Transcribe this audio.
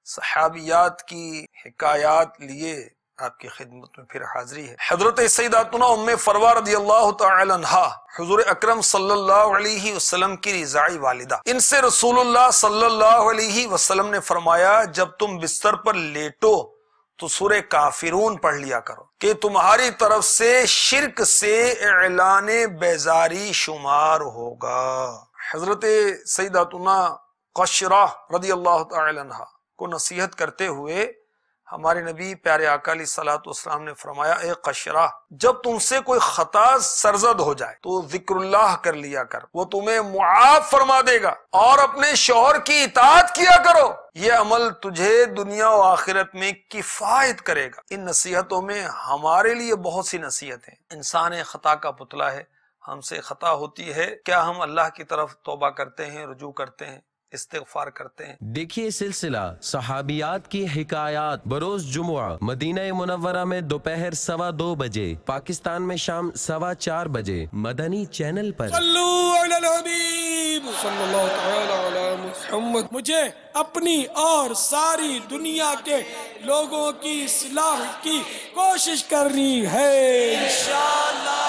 صحابیات کی حکایات لیے آپ کی خدمت میں پھر حاضری ہے۔ حضرت سیداتنا ام فروہ رضی اللہ تعالی عنہا حضور اکرم صلی اللہ علیہ وسلم کی رضاعی والدہ، ان سے رسول اللہ صلی اللہ علیہ وسلم نے فرمایا جب تم بستر پر لیٹو تو سورہ کافرون پڑھ لیا کرو کہ تمہاری طرف سے شرک سے اعلان بیزاری شمار ہوگا۔ حضرت سیداتنا قشرہ رضی اللہ تعالی عنہا کو نصیحت کرتے ہوئے ہمارے نبی پیارے آقا علیہ الصلوۃ والسلام نے فرمایا، اے قشرہ، جب تم سے کوئی خطا سرزد ہو جائے تو ذکر اللہ کر لیا کر، وہ تمہیں معاف فرما دے گا، اور اپنے شوہر کی اطاعت کیا کرو، یہ عمل تجھے دنیا و آخرت میں کفایت کرے گا۔ ان نصیحتوں میں ہمارے لیے بہت سی نصیحتیں۔ انسان خطا کا پتلا ہے، ہم سے خطا ہوتی ہے، کیا ہم اللہ کی طرف توبہ کرتے ہیں، رجوع کرتے ہیں، استغفار کرتے ہیں؟ دیکھیے سلسلہ صحابیات کی حکایات بروز جمعہ مدینہ منورہ میں دوپہر 2:15 بجے، پاکستان میں شام 4:15 بجے، مدنی چینل پر۔ صلو علی الحبیب صلی اللہ تعالی علی محمد۔ مجھے اپنی اور ساری دنیا کے لوگوں کی اصلاح کی کوشش کرنی ہے انشاءاللہ۔